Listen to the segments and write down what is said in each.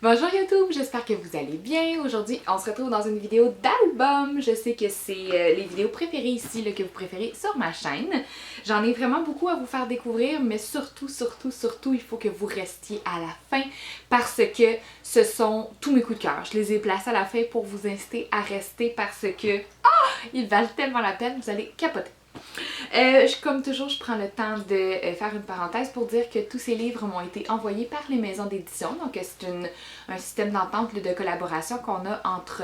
Bonjour YouTube, j'espère que vous allez bien. Aujourd'hui, on se retrouve dans une vidéo d'album. Je sais que c'est les vidéos préférées ici, là, que vous préférez sur ma chaîne. J'en ai vraiment beaucoup à vous faire découvrir, mais surtout, il faut que vous restiez à la fin parce que ce sont tous mes coups de cœur. Je les ai placés à la fin pour vous inciter à rester parce que ils valent tellement la peine, vous allez capoter. Comme toujours, je prends le temps de faire une parenthèse pour dire que tous ces livres m'ont été envoyés par les maisons d'édition. Donc, c'est un système d'entente, de collaboration qu'on a entre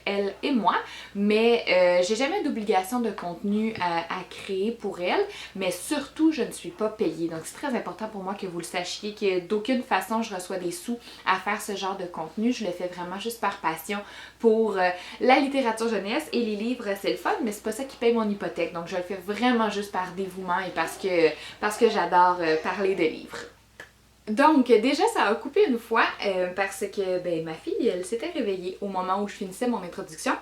elle et moi. Mais j'ai jamais d'obligation de contenu à créer pour elle. Mais surtout, je ne suis pas payée. Donc, c'est très important pour moi que vous le sachiez que d'aucune façon je reçois des sous à faire ce genre de contenu. Je le fais vraiment juste par passion pour la littérature jeunesse et les livres, c'est le fun, mais c'est pas ça qui paye mon hypothèque. Donc, je le fais vraiment juste par dévouement et parce que j'adore parler de livres. Donc, déjà, ça a coupé une fois parce que ma fille, elle s'était réveillée au moment où je finissais mon introduction.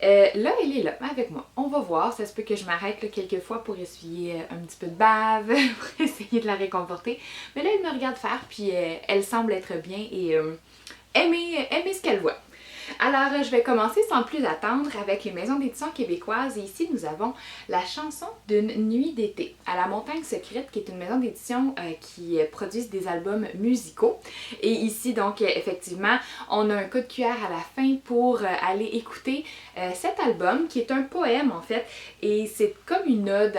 Là, elle est là, avec moi. On va voir, ça se peut que je m'arrête là, quelques fois pour essuyer un petit peu de bave, pour essayer de la réconforter. Mais là, elle me regarde faire, puis elle semble être bien et aimer ce qu'elle voit. Alors, je vais commencer sans plus attendre avec les maisons d'édition québécoises. Et ici, nous avons La chanson d'une nuit d'été à la Montagne Secrète, qui est une maison d'édition qui produit des albums musicaux. Et ici, donc, effectivement, on a un coup de cuillère à la fin pour aller écouter cet album, qui est un poème, en fait. Et c'est comme une ode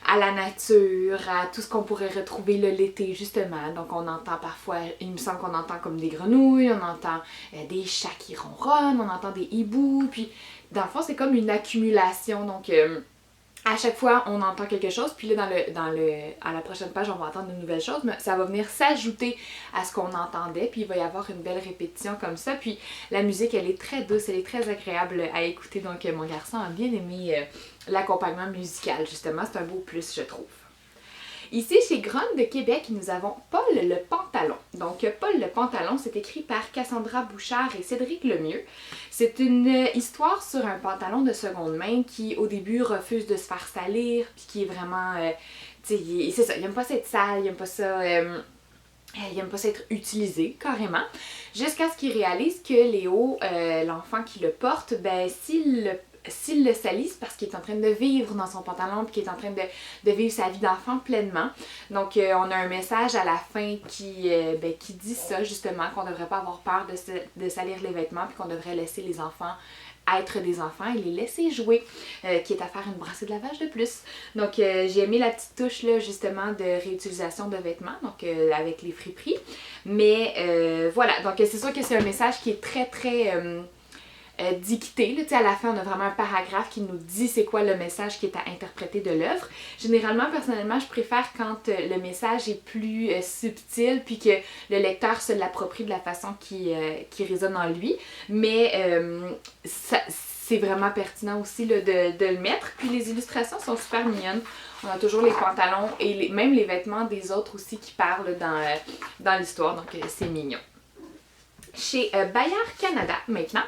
à la nature, à tout ce qu'on pourrait retrouver l'été justement. Donc on entend parfois, il me semble qu'on entend comme des grenouilles, on entend des chats qui ronronnent, on entend des hiboux, puis dans le fond c'est comme une accumulation. Donc à chaque fois, on entend quelque chose, puis là, à la prochaine page, on va entendre de nouvelles choses, mais ça va venir s'ajouter à ce qu'on entendait, puis il va y avoir une belle répétition comme ça. Puis la musique, elle est très douce, elle est très agréable à écouter, donc mon garçon a bien aimé l'accompagnement musical, justement, c'est un beau plus, je trouve. Ici, chez Gronde de Québec, nous avons Paul le Pantalon. Donc, Paul le Pantalon, c'est écrit par Cassandra Bouchard et Cédric Lemieux. C'est une histoire sur un pantalon de seconde main qui, au début, refuse de se faire salir, puis qui est vraiment... tu sais, c'est ça, il aime pas s'être sale, il aime pas ça... il aime pas s'être utilisé, carrément. Jusqu'à ce qu'il réalise que Léo, l'enfant qui le porte, s'il le salit, c'est parce qu'il est en train de vivre dans son pantalon puis qu'il est en train de vivre sa vie d'enfant pleinement. Donc, on a un message à la fin qui dit ça, justement, qu'on ne devrait pas avoir peur de salir les vêtements puis qu'on devrait laisser les enfants être des enfants et les laisser jouer, qui est à faire une brassée de lavage de plus. Donc, j'ai aimé la petite touche, là, justement, de réutilisation de vêtements, donc avec les friperies. Mais voilà, donc c'est sûr que c'est un message qui est très, dicté. Là, à la fin, on a vraiment un paragraphe qui nous dit c'est quoi le message qui est à interpréter de l'œuvre. Généralement, personnellement, je préfère quand le message est plus subtil puis que le lecteur se l'approprie de la façon qui résonne en lui. Mais c'est vraiment pertinent aussi là, de le mettre. Puis les illustrations sont super mignonnes. On a toujours les pantalons et même les vêtements des autres aussi qui parlent dans l'histoire. Donc, c'est mignon. Chez Bayard Canada, maintenant,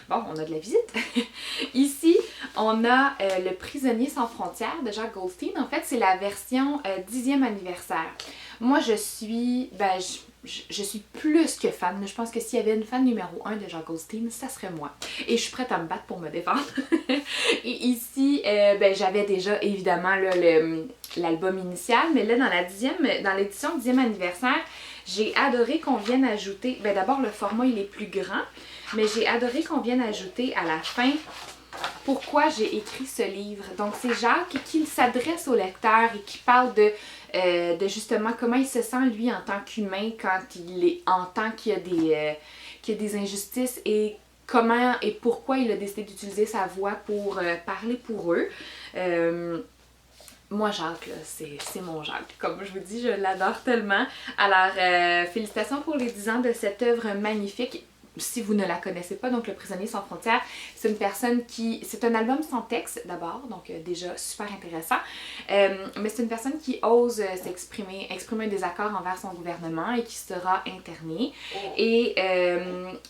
bon, on a de la visite. Ici, on a Le prisonnier sans frontières de Jacques Goldstein. En fait, c'est la version 10e anniversaire. Moi, je suis plus que fan. Je pense que s'il y avait une fan numéro 1 de Jacques Goldstein, ça serait moi. Et je suis prête à me battre pour me défendre. Et ici, j'avais déjà évidemment l'album initial, mais là, dans l'édition 10e anniversaire, j'ai adoré qu'on vienne ajouter, d'abord le format il est plus grand, mais j'ai adoré qu'on vienne ajouter à la fin pourquoi j'ai écrit ce livre. Donc c'est Jacques qui s'adresse au lecteur et qui parle de justement comment il se sent lui en tant qu'humain quand il entend qu'il y a des injustices et comment et pourquoi il a décidé d'utiliser sa voix pour parler pour eux. Moi, Jacques, là, c'est mon Jacques. Comme je vous dis, je l'adore tellement. Alors, félicitations pour les 10 ans de cette œuvre magnifique. Si vous ne la connaissez pas, donc Le prisonnier sans frontières, c'est une personne qui... C'est un album sans texte, d'abord, donc déjà super intéressant. Mais c'est une personne qui ose exprimer un désaccord envers son gouvernement et qui sera interné. Et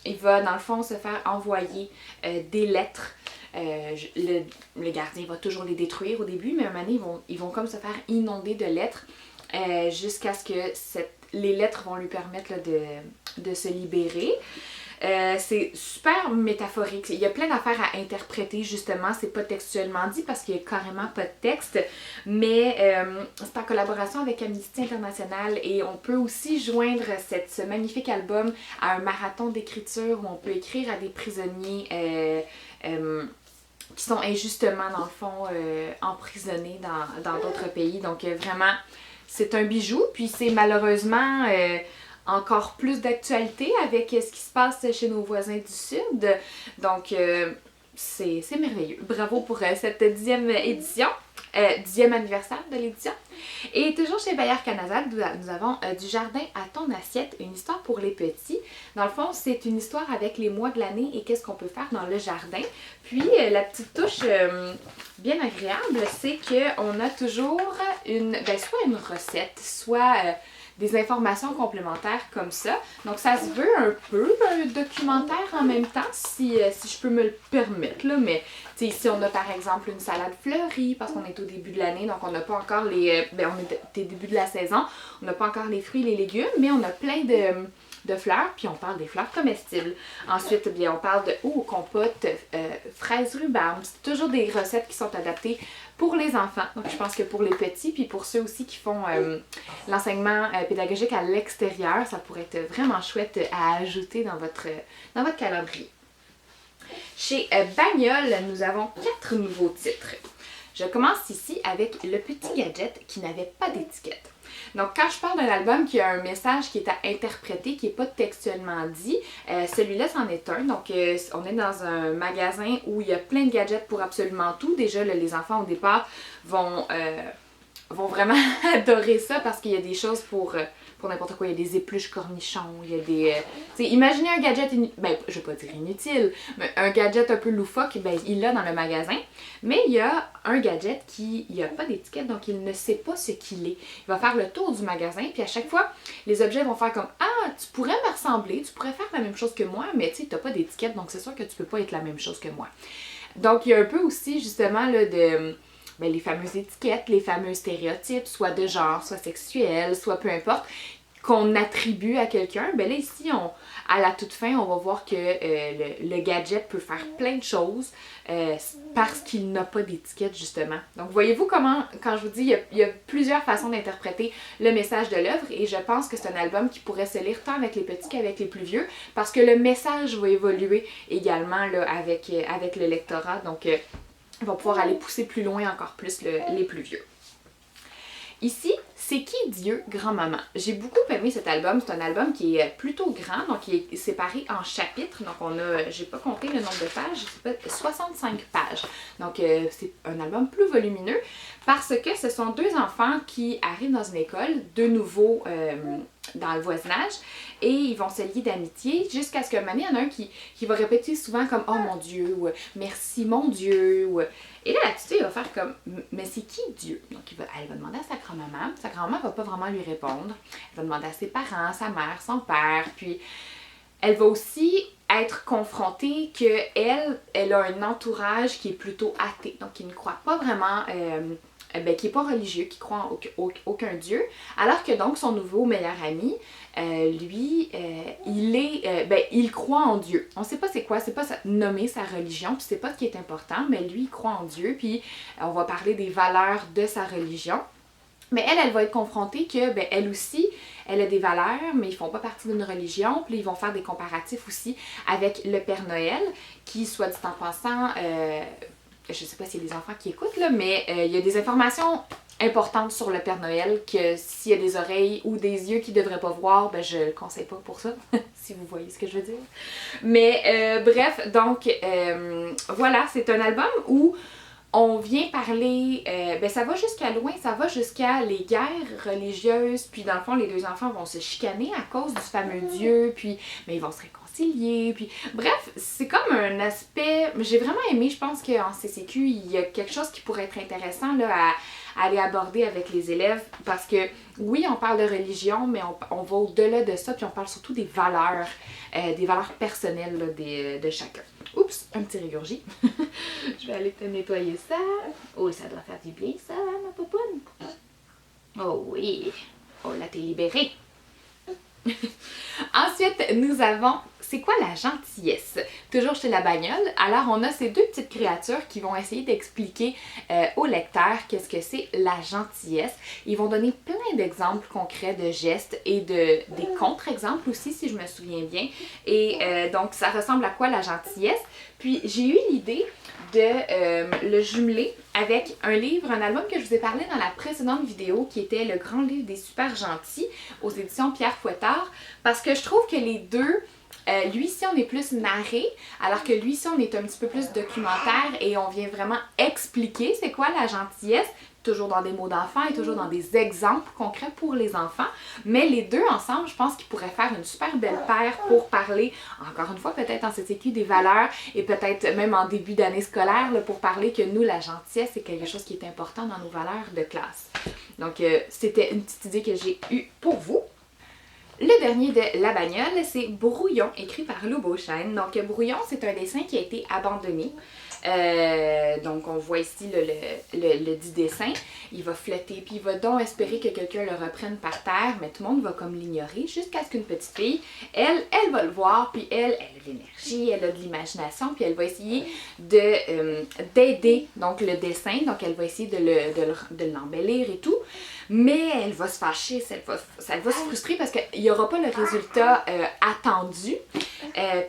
il va, dans le fond, se faire envoyer des lettres. Le gardien va toujours les détruire au début, mais à un moment donné, ils vont comme se faire inonder de lettres jusqu'à ce que les lettres vont lui permettre là, de se libérer. C'est super métaphorique. Il y a plein d'affaires à interpréter, justement. C'est pas textuellement dit parce qu'il y a carrément pas de texte, mais c'est en collaboration avec Amnesty International et on peut aussi joindre ce magnifique album à un marathon d'écriture où on peut écrire à des prisonniers qui sont injustement, dans le fond, emprisonnés dans d'autres pays. Donc vraiment, c'est un bijou. Puis c'est malheureusement encore plus d'actualité avec ce qui se passe chez nos voisins du Sud. Donc, c'est merveilleux. Bravo pour cette 10e édition, 10e anniversaire de l'édition. Et toujours chez Bayard Canada, nous avons Du jardin à ton assiette, une histoire pour les petits. Dans le fond, c'est une histoire avec les mois de l'année et qu'est-ce qu'on peut faire dans le jardin. Puis, la petite touche bien agréable, c'est qu'on a toujours soit une recette, soit des informations complémentaires comme ça. Donc ça se veut un peu un documentaire en même temps, si je peux me le permettre, là. Mais ici on a par exemple une salade fleurie, parce qu'on est au début de l'année, donc on n'a pas encore on est au début de la saison, on n'a pas encore les fruits et les légumes, mais on a plein de fleurs, puis on parle des fleurs comestibles. Ensuite, bien, on parle de compote, fraises rhubarbe. C'est toujours des recettes qui sont adaptées pour les enfants. Donc, je pense que pour les petits, puis pour ceux aussi qui font l'enseignement pédagogique à l'extérieur, ça pourrait être vraiment chouette à ajouter dans votre calendrier. Chez Bagnole, nous avons 4 nouveaux titres. Je commence ici avec Le Petit Gadget qui n'avait pas d'étiquette. Donc, quand je parle d'un album qui a un message qui est à interpréter, qui n'est pas textuellement dit, celui-là, c'en est un. Donc, on est dans un magasin où il y a plein de gadgets pour absolument tout. Déjà, là, les enfants, au départ, vont vraiment adorer ça parce qu'il y a des choses pour n'importe quoi. Il y a des épluches cornichons, il y a des... imaginez un gadget, je vais pas dire inutile, mais un gadget un peu loufoque, il l'a dans le magasin. Mais il y a un gadget qui n'a pas d'étiquette, donc il ne sait pas ce qu'il est. Il va faire le tour du magasin, puis à chaque fois, les objets vont faire comme « Ah, tu pourrais me ressembler, tu pourrais faire la même chose que moi, mais tu n'as pas d'étiquette, donc c'est sûr que tu peux pas être la même chose que moi. » Donc il y a un peu aussi, justement, là, les fameuses étiquettes, les fameux stéréotypes, soit de genre, soit sexuel, soit peu importe, qu'on attribue à quelqu'un. Là ici, à la toute fin, on va voir que le gadget peut faire plein de choses parce qu'il n'a pas d'étiquette, justement. Donc voyez-vous comment, quand je vous dis, il y a plusieurs façons d'interpréter le message de l'œuvre et je pense que c'est un album qui pourrait se lire tant avec les petits qu'avec les plus vieux parce que le message va évoluer également là, avec le lectorat. Donc on va pouvoir aller pousser plus loin encore plus les plus vieux. Ici, C'est qui Dieu, grand-maman? J'ai beaucoup aimé cet album. C'est un album qui est plutôt grand, donc il est séparé en chapitres. Donc on a, j'ai pas compté le nombre de pages, c'est pas 65 pages. Donc c'est un album plus volumineux parce que ce sont deux enfants qui arrivent dans une école, de nouveau dans le voisinage, et ils vont se lier d'amitié jusqu'à ce qu'un moment donné, il y en a un qui va répéter souvent comme « Oh mon Dieu » ou « Merci mon Dieu » ou... Et là, la petite fille, il va faire comme « Mais c'est qui Dieu? » Donc elle va demander à sa grand-maman. Sa grand-maman va pas vraiment lui répondre. Elle va demander à ses parents, sa mère, son père. Puis elle va aussi être confrontée qu'elle a un entourage qui est plutôt athée. Donc qui ne croit pas vraiment... qui n'est pas religieux, qui croit en aucun Dieu, alors que donc son nouveau meilleur ami, lui, il croit en Dieu. On ne sait pas c'est quoi, c'est pas nommer sa religion, puis c'est pas ce qui est important, mais lui, il croit en Dieu, puis on va parler des valeurs de sa religion. Mais elle va être confrontée que, elle aussi, elle a des valeurs, mais ils font pas partie d'une religion. Puis ils vont faire des comparatifs aussi avec le Père Noël, qui, soit dit en passant, je sais pas s'il y a des enfants qui écoutent, là, mais il y a des informations importantes sur le Père Noël que s'il y a des oreilles ou des yeux qui ne devraient pas voir, je le conseille pas pour ça, si vous voyez ce que je veux dire. Mais bref, donc voilà, c'est un album où on vient parler, ça va jusqu'à loin, ça va jusqu'à les guerres religieuses, puis dans le fond, les deux enfants vont se chicaner à cause du fameux Dieu, puis mais ils vont se réconcilier, puis bref, c'est comme un aspect, j'ai vraiment aimé, je pense qu'en CCQ, il y a quelque chose qui pourrait être intéressant là, à aller aborder avec les élèves, parce que oui, on parle de religion, mais on va au-delà de ça, puis on parle surtout des valeurs personnelles là, de chacun. Oups, un petit régurgie. Je vais aller te nettoyer ça. Oh, ça doit faire du bien, ça, ma popoune. Oh oui. Oh, là, t'es libérée. Ensuite, nous avons c'est quoi la gentillesse? Toujours chez La Bagnole. Alors, on a ces deux petites créatures qui vont essayer d'expliquer au lecteur qu'est-ce que c'est la gentillesse. Ils vont donner plein d'exemples concrets de gestes et des contre-exemples aussi, si je me souviens bien. Et donc, ça ressemble à quoi la gentillesse? Puis, j'ai eu l'idée de le jumeler avec un livre, un album que je vous ai parlé dans la précédente vidéo qui était Le Grand Livre des Super Gentils aux éditions Pierre Fouettard, parce que je trouve que les deux, lui ici on est plus narré, alors que lui ici on est un petit peu plus documentaire et on vient vraiment expliquer c'est quoi la gentillesse, toujours dans des mots d'enfants et toujours dans des exemples concrets pour les enfants, mais les deux ensemble, je pense qu'ils pourraient faire une super belle paire pour parler, encore une fois, peut-être en CCQ des valeurs et peut-être même en début d'année scolaire, là, pour parler que nous, la gentillesse, c'est quelque chose qui est important dans nos valeurs de classe. Donc, c'était une petite idée que j'ai eue pour vous. Le dernier de La Bagnole, c'est Brouillon, écrit par Lou Beauchesne. Donc, Brouillon, c'est un dessin qui a été abandonné. Donc, on voit ici le dit dessin. Il va flotter, puis il va donc espérer que quelqu'un le reprenne par terre, mais tout le monde va comme l'ignorer, jusqu'à ce qu'une petite fille, elle va le voir, puis elle a de l'énergie, elle a de l'imagination, puis elle va essayer d'aider donc le dessin. Donc, elle va essayer de l'embellir et tout. Mais elle va se fâcher, elle va se frustrer parce qu'il n'y aura pas le résultat attendu.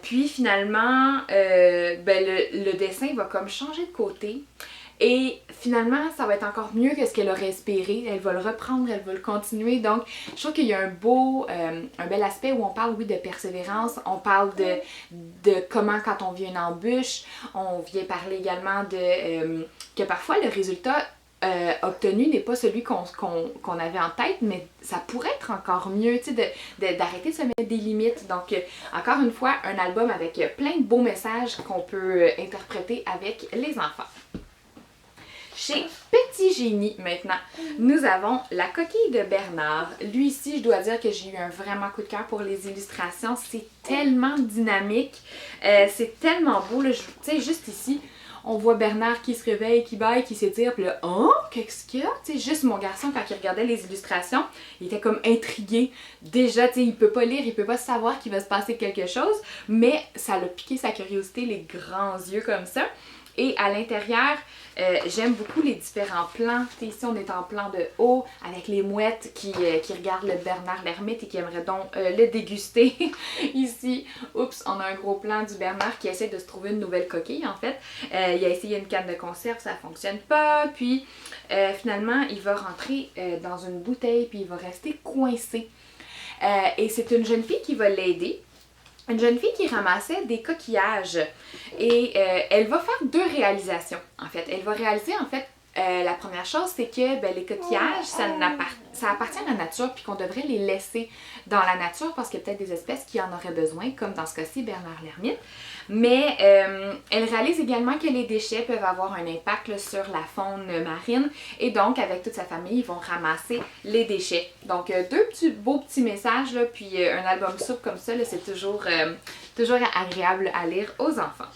Puis finalement, le dessin va comme changer de côté. Et finalement, ça va être encore mieux que ce qu'elle aurait espéré. Elle va le reprendre, elle va le continuer. Donc, je trouve qu'il y a un bel aspect où on parle, oui, de persévérance. On parle de comment, quand on vit une embûche, on vient parler également de que parfois le résultat obtenu n'est pas celui qu'on avait en tête, mais ça pourrait être encore mieux, tu sais, d'arrêter de se mettre des limites. Donc, encore une fois, un album avec plein de beaux messages qu'on peut interpréter avec les enfants. Chez Petit Génie, maintenant, nous avons La Coquille de Bernard. Lui ici, je dois dire que j'ai eu un vraiment coup de cœur pour les illustrations. C'est tellement dynamique, c'est tellement beau. Tu sais, juste ici, on voit Bernard qui se réveille, qui baille, qui s'étire, puis là, oh, qu'est-ce qu'il y a? Tu sais, juste mon garçon, quand il regardait les illustrations, il était comme intrigué. Déjà, tu sais, il peut pas lire, il peut pas savoir qu'il va se passer quelque chose, mais ça l'a piqué sa curiosité, les grands yeux comme ça. Et à l'intérieur, j'aime beaucoup les différents plans. Ici, on est en plan de haut avec les mouettes qui regardent le Bernard l'ermite et qui aimeraient donc le déguster. Ici, oups, on a un gros plan du Bernard qui essaie de se trouver une nouvelle coquille en fait. Il a essayé une canne de conserve, ça fonctionne pas. Puis finalement, il va rentrer dans une bouteille puis il va rester coincé. Et c'est une jeune fille qui va l'aider. Une jeune fille qui ramassait des coquillages et elle va faire deux réalisations en fait. Elle va réaliser en fait, la première chose c'est que les coquillages ça appartient à la nature puis qu'on devrait les laisser dans la nature parce qu'il y a peut-être des espèces qui en auraient besoin comme dans ce cas-ci Bernard l'ermite. Mais elle réalise également que les déchets peuvent avoir un impact là, sur la faune marine et donc avec toute sa famille ils vont ramasser les déchets. Donc deux beaux petits messages là, puis un album souple comme ça, c'est toujours agréable à lire aux enfants.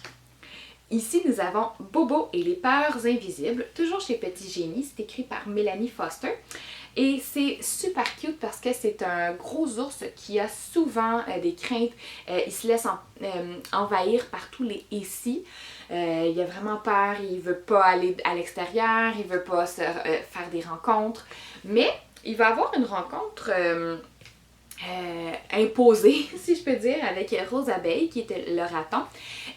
Ici, nous avons Bobo et les peurs invisibles, toujours chez Petit Génie, c'est écrit par Mélanie Foster. Et c'est super cute parce que c'est un gros ours qui a souvent des craintes. Il se laisse envahir par tous les ici. Il a vraiment peur, il veut pas aller à l'extérieur, il veut pas faire des rencontres. Mais il va avoir une rencontre imposée, si je peux dire, avec Rose Abeille, qui était le raton.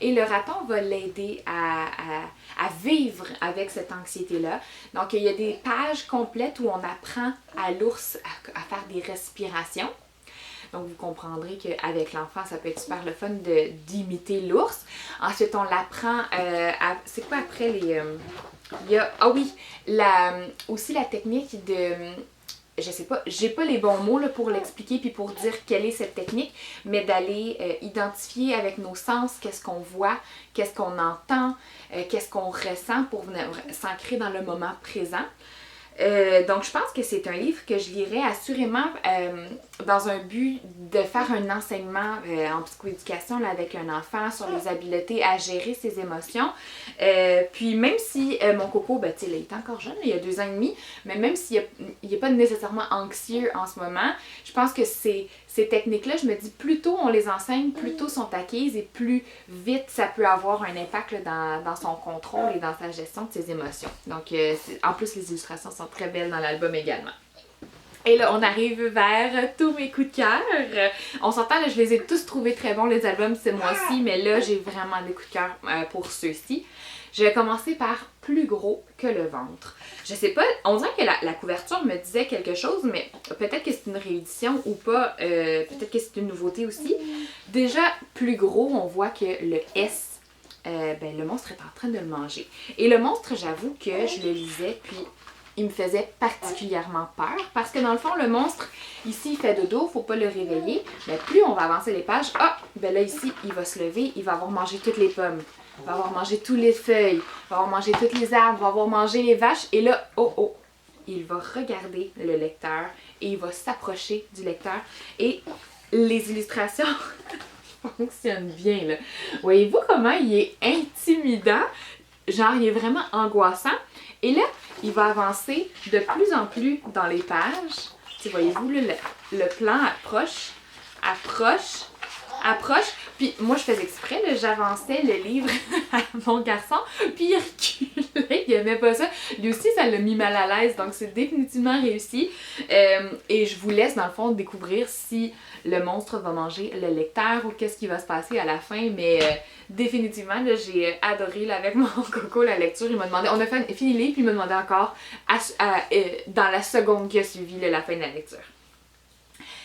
Et le raton va l'aider à vivre avec cette anxiété-là. Donc, il y a des pages complètes où on apprend à l'ours à faire des respirations. Donc, vous comprendrez qu'avec l'enfant, ça peut être super le fun d'imiter l'ours. Ensuite, on l'apprend c'est quoi après les... il y a... Ah oui! Aussi la technique de... Je sais pas, j'ai pas les bons mots là, pour l'expliquer puis pour dire quelle est cette technique, mais d'aller identifier avec nos sens qu'est-ce qu'on voit, qu'est-ce qu'on entend, qu'est-ce qu'on ressent pour s'ancrer dans le moment présent. Donc, je pense que c'est un livre que je lirais assurément dans un but de faire un enseignement en psychoéducation là, avec un enfant sur les habiletés à gérer ses émotions. Puis, même si mon coco, tu sais, il est encore jeune, il a 2 ans et demi, mais même s'il n'est pas nécessairement anxieux en ce moment, je pense que c'est ces techniques-là, je me dis, plus tôt on les enseigne, plus tôt sont acquises et plus vite ça peut avoir un impact là, dans son contrôle et dans sa gestion de ses émotions. Donc, en plus, les illustrations sont très belles dans l'album également. Et là, on arrive vers tous mes coups de cœur. On s'entend, là, je les ai tous trouvés très bons, les albums, ce mois-ci, mais là, j'ai vraiment des coups de cœur pour ceux-ci. Je vais commencer par Plus gros que le ventre. Je sais pas, on dirait que la couverture me disait quelque chose, mais peut-être que c'est une réédition ou pas, peut-être que c'est une nouveauté aussi. Déjà, Plus gros, on voit que le S, le monstre est en train de le manger. Et le monstre, j'avoue que je le lisais, puis il me faisait particulièrement peur, parce que dans le fond, le monstre, ici, il fait dodo, faut pas le réveiller, mais plus on va avancer les pages, là ici, il va se lever, il va avoir mangé toutes les pommes. Il va avoir mangé toutes les feuilles, il va avoir mangé toutes les arbres, il va avoir mangé les vaches. Et là, il va regarder le lecteur et il va s'approcher du lecteur. Et les illustrations fonctionnent bien, là. Voyez-vous comment il est intimidant? Genre, il est vraiment angoissant. Et là, il va avancer de plus en plus dans les pages. Voyez-vous, le plan approche. Puis moi, je faisais exprès, j'avançais le livre à mon garçon, puis il reculait, il aimait pas ça. Lui aussi, ça l'a mis mal à l'aise, donc c'est définitivement réussi. Et je vous laisse, dans le fond, découvrir si le monstre va manger le lecteur ou qu'est-ce qui va se passer à la fin. Mais définitivement, là, j'ai adoré là, avec mon coco la lecture. Il m'a demandé, on a fini le livre, puis il m'a demandé encore dans la seconde qui a suivi là, la fin de la lecture.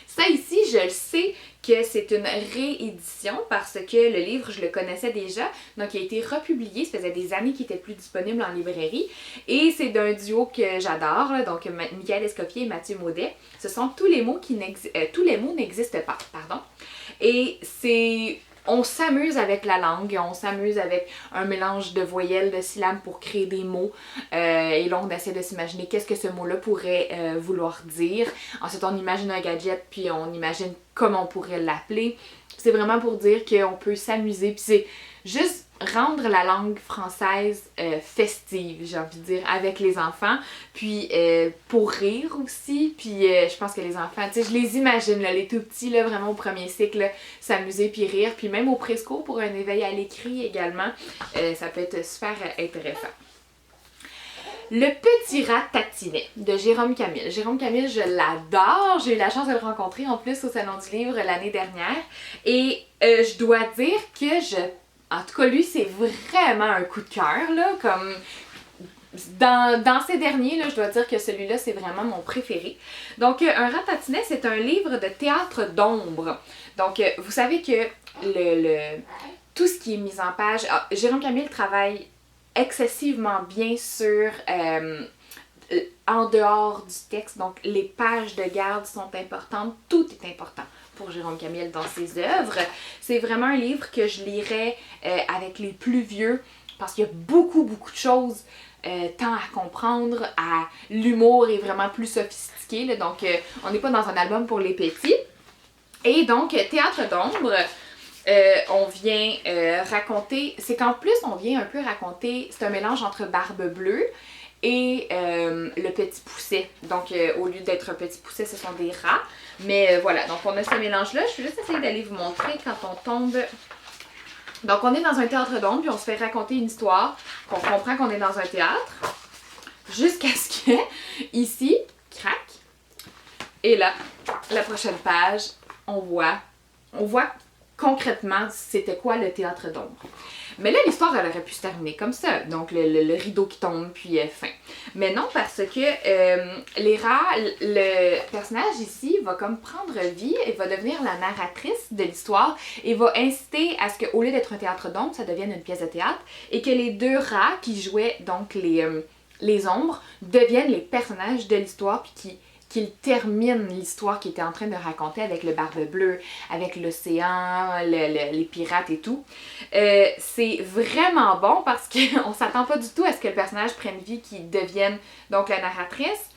Ça ici, je le sais que c'est une réédition parce que le livre, je le connaissais déjà. Donc, il a été republié. Ça faisait des années qu'il était plus disponible en librairie. Et c'est d'un duo que j'adore, donc Michael Escoffier et Mathieu Maudet. Ce sont tous les mots n'existent pas, pardon. Et c'est... On s'amuse avec la langue, on s'amuse avec un mélange de voyelles, de syllabes pour créer des mots. Et là, on essaie de s'imaginer qu'est-ce que ce mot-là pourrait vouloir dire. Ensuite, on imagine un gadget, puis on imagine comment on pourrait l'appeler. C'est vraiment pour dire qu'on peut s'amuser, puis c'est juste rendre la langue française festive, j'ai envie de dire, avec les enfants. Puis pour rire aussi, puis je pense que les enfants, tu sais, je les imagine, là, les tout petits, là, vraiment au premier cycle, s'amuser puis rire. Puis même au présco pour un éveil à l'écrit également, ça peut être super intéressant. Le petit rat tatinet de Jérôme Camille. Jérôme Camille, je l'adore. J'ai eu la chance de le rencontrer en plus au Salon du Livre l'année dernière. Et je dois dire que en tout cas, lui, c'est vraiment un coup de cœur, là, comme... Dans ces derniers, là, je dois dire que celui-là, c'est vraiment mon préféré. Donc, Un rat tatinet, c'est un livre de théâtre d'ombre. Donc, vous savez que tout ce qui est mis en page... Jérôme Camille travaille excessivement bien sur... en dehors du texte, donc les pages de garde sont importantes, tout est important pour Jérôme Camille dans ses œuvres. C'est vraiment un livre que je lirais avec les plus vieux parce qu'il y a beaucoup de choses tant à comprendre, l'humour est vraiment plus sophistiqué, là, donc on n'est pas dans un album pour les petits. Et donc, Théâtre d'ombre, on vient raconter, c'est qu'en plus on vient un peu raconter, c'est un mélange entre Barbe Bleue et le petit pousset. Donc, au lieu d'être un petit pousset, ce sont des rats. Mais voilà, donc on a ce mélange-là. Je vais juste essayer d'aller vous montrer quand on tombe. Donc, on est dans un théâtre d'ombre, puis on se fait raconter une histoire, qu'on comprend qu'on est dans un théâtre, jusqu'à ce que, ici, crac, et là, la prochaine page, on voit concrètement c'était quoi le théâtre d'ombre. Mais là, l'histoire, elle aurait pu se terminer comme ça. Donc, le rideau qui tombe, puis fin. Mais non, parce que les rats, le personnage ici va comme prendre vie et va devenir la narratrice de l'histoire et va inciter à ce qu'au lieu d'être un théâtre d'ombre, ça devienne une pièce de théâtre et que les deux rats qui jouaient donc les ombres deviennent les personnages de l'histoire puis qu'il termine l'histoire qu'il était en train de raconter avec le Barbe Bleue, avec l'océan, les pirates et tout. C'est vraiment bon parce qu'on s'attend pas du tout à ce que le personnage prenne vie, qu'il devienne donc la narratrice.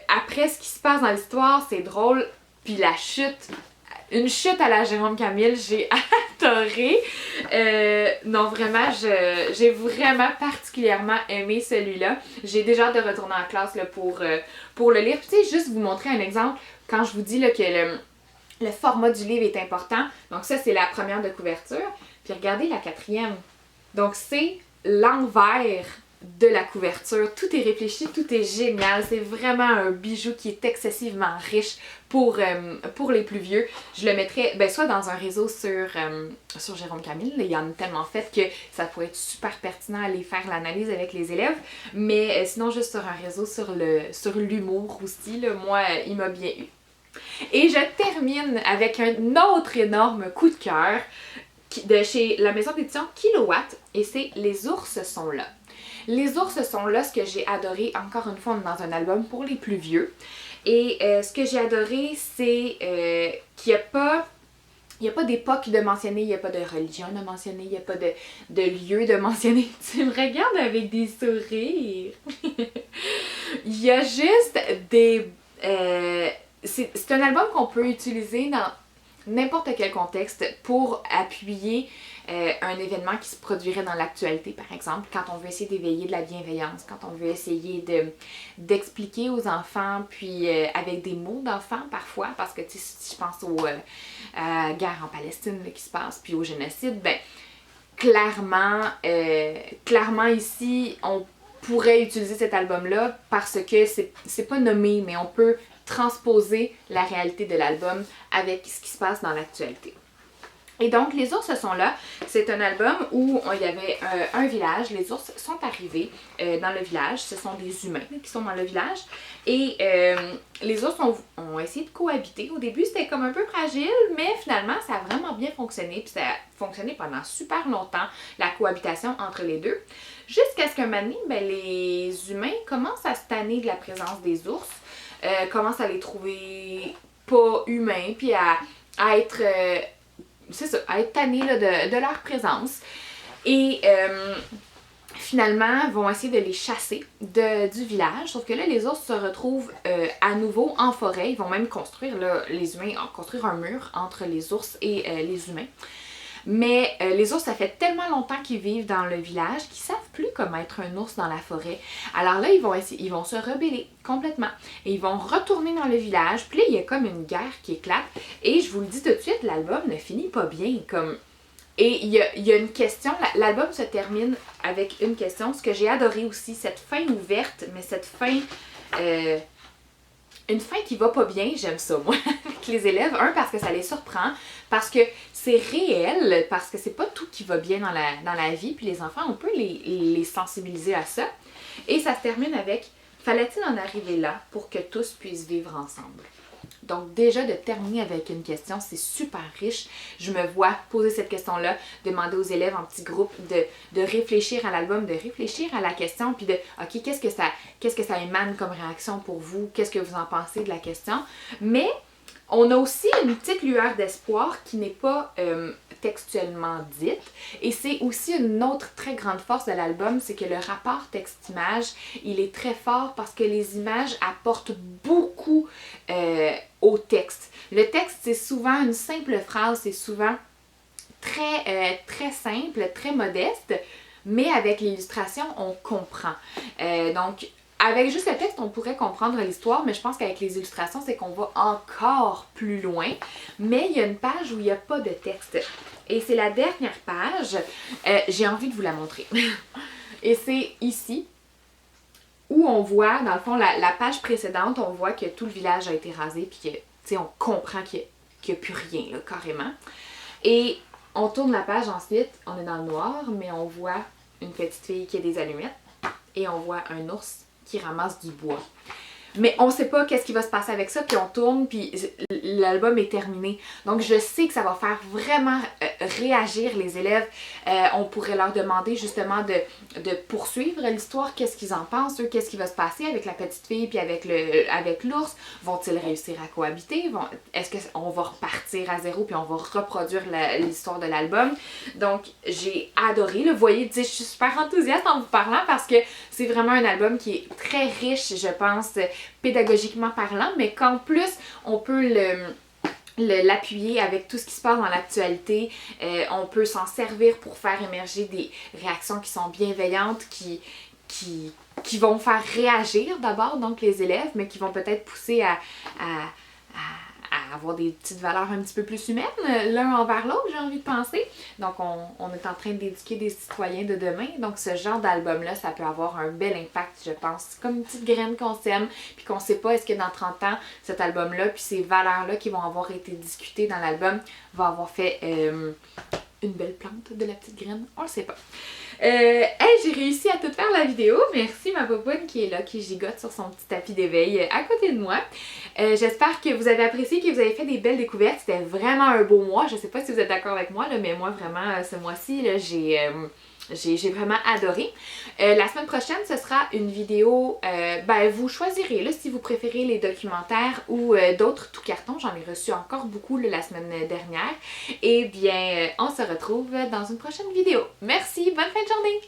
Après, ce qui se passe dans l'histoire, c'est drôle. Puis la chute, une chute à la Jérôme Camille, j'ai adoré. Non, vraiment, j'ai vraiment particulièrement aimé celui-là. J'ai déjà hâte de retourner en classe là, pour le lire. Puis, tu sais, juste vous montrer un exemple, quand je vous dis là, que Le format du livre est important. Donc ça, c'est la première de couverture. Puis regardez la quatrième. Donc c'est l'envers de la couverture. Tout est réfléchi, tout est génial. C'est vraiment un bijou qui est excessivement riche pour les plus vieux. Je le mettrais soit dans un réseau sur Jérôme Camille. Il y en a tellement fait que ça pourrait être super pertinent à aller faire l'analyse avec les élèves. Mais sinon, juste sur un réseau sur l'humour aussi. Là, moi, il m'a bien eu. Et je termine avec un autre énorme coup de cœur de chez la maison d'édition Kilowatt, et c'est Les ours sont là. Les ours sont là, ce que j'ai adoré, encore une fois, on est dans un album pour les plus vieux. Et ce que j'ai adoré, c'est qu'il n'y a pas... Il n'y a pas d'époque de mentionner, il n'y a pas de religion de mentionner, il n'y a pas de lieu de mentionner. Tu me regardes avec des sourires. Il y a juste des... c'est un album qu'on peut utiliser dans n'importe quel contexte pour appuyer un événement qui se produirait dans l'actualité, par exemple, quand on veut essayer d'éveiller de la bienveillance, quand on veut essayer d'expliquer aux enfants, puis avec des mots d'enfants parfois, parce que tu sais, si je pense aux guerres en Palestine là, qui se passent, puis au génocide, ben clairement ici, on pourrait utiliser cet album-là parce que c'est pas nommé, mais on peut transposer la réalité de l'album avec ce qui se passe dans l'actualité. Et donc, Les ours sont là. C'est un album où il y avait un village. Les ours sont arrivés dans le village. Ce sont des humains qui sont dans le village. Et les ours ont essayé de cohabiter. Au début, c'était comme un peu fragile, mais finalement, ça a vraiment bien fonctionné. Puis ça a fonctionné pendant super longtemps, la cohabitation entre les deux. Jusqu'à ce qu'un moment donné, ben, les humains commencent à se tanner de la présence des ours. Commencent à les trouver pas humains, puis à être... c'est ça, à être tannés là, de leur présence. Et finalement, vont essayer de les chasser du village. Sauf que là, les ours se retrouvent à nouveau en forêt. Ils vont même construire, là, les humains, construire un mur entre les ours et les humains. Mais les ours, ça fait tellement longtemps qu'ils vivent dans le village qu'ils savent plus comment être un ours dans la forêt. Alors là, ils vont se rebeller complètement. Et ils vont retourner dans le village. Puis là, il y a comme une guerre qui éclate. Et je vous le dis tout de suite, l'album ne finit pas bien. Et il y a une question, l'album se termine avec une question. Ce que j'ai adoré aussi, cette fin ouverte, mais cette fin... une fin qui va pas bien, j'aime ça moi, avec les élèves. Parce que ça les surprend, parce que c'est réel, parce que c'est pas tout qui va bien dans la vie, puis les enfants, on peut les sensibiliser à ça. Et ça se termine avec « Fallait-il en arriver là pour que tous puissent vivre ensemble ?» Donc déjà de terminer avec une question, c'est super riche. Je me vois poser cette question-là, demander aux élèves en petit groupe de réfléchir à l'album, de réfléchir à la question, puis de OK, qu'est-ce que ça émane comme réaction pour vous? Qu'est-ce que vous en pensez de la question? Mais on a aussi une petite lueur d'espoir qui n'est pas textuellement dite. Et c'est aussi une autre très grande force de l'album, c'est que le rapport texte-image, il est très fort parce que les images apportent beaucoup au texte. Le texte, c'est souvent une simple phrase, c'est souvent très simple, très modeste, mais avec l'illustration, on comprend. Donc, avec juste le texte, on pourrait comprendre l'histoire, mais je pense qu'avec les illustrations, c'est qu'on va encore plus loin. Mais il y a une page où il n'y a pas de texte. Et c'est la dernière page. J'ai envie de vous la montrer. Et c'est ici où on voit, dans le fond, la page précédente, on voit que tout le village a été rasé, puis que, on comprend qu'il n'y a plus rien, là, carrément. Et on tourne la page ensuite, on est dans le noir, mais on voit une petite fille qui a des allumettes, et on voit un ours qui ramasse du bois. Mais on sait pas qu'est-ce qui va se passer avec ça, puis on tourne, puis l'album est terminé. Donc je sais que ça va faire vraiment réagir les élèves. On pourrait leur demander justement de poursuivre l'histoire, qu'est-ce qu'ils en pensent, eux, qu'est-ce qui va se passer avec la petite fille puis avec l'ours. Vont-ils réussir à cohabiter? Est-ce qu'on va repartir à zéro puis on va reproduire l'histoire de l'album? Donc j'ai adoré. Vous voyez, je suis super enthousiaste en vous parlant parce que c'est vraiment un album qui est très riche, je pense, pédagogiquement parlant, mais qu'en plus, on peut l'appuyer avec tout ce qui se passe dans l'actualité. On peut s'en servir pour faire émerger des réactions qui sont bienveillantes, qui vont faire réagir d'abord donc les élèves, mais qui vont peut-être pousser à à avoir des petites valeurs un petit peu plus humaines, l'un envers l'autre, j'ai envie de penser. Donc, on est en train d'éduquer des citoyens de demain. Donc, ce genre d'album-là, ça peut avoir un bel impact, je pense. Comme une petite graine qu'on sème, puis qu'on sait pas est-ce que dans 30 ans, cet album-là, puis ces valeurs-là qui vont avoir été discutées dans l'album, va avoir fait une belle plante de la petite graine. On le sait pas. Hey, j'ai réussi à tout faire la vidéo. Merci ma popoune qui est là, qui gigote sur son petit tapis d'éveil à côté de moi. J'espère que vous avez apprécié, que vous avez fait des belles découvertes. C'était vraiment un beau mois. Je sais pas si vous êtes d'accord avec moi, là, mais moi vraiment ce mois-ci, j'ai vraiment adoré. La semaine prochaine, ce sera une vidéo, vous choisirez là, si vous préférez les documentaires ou d'autres tout carton. J'en ai reçu encore beaucoup là, la semaine dernière. Et bien, on se retrouve dans une prochaine vidéo. Merci, bonne fin de journée!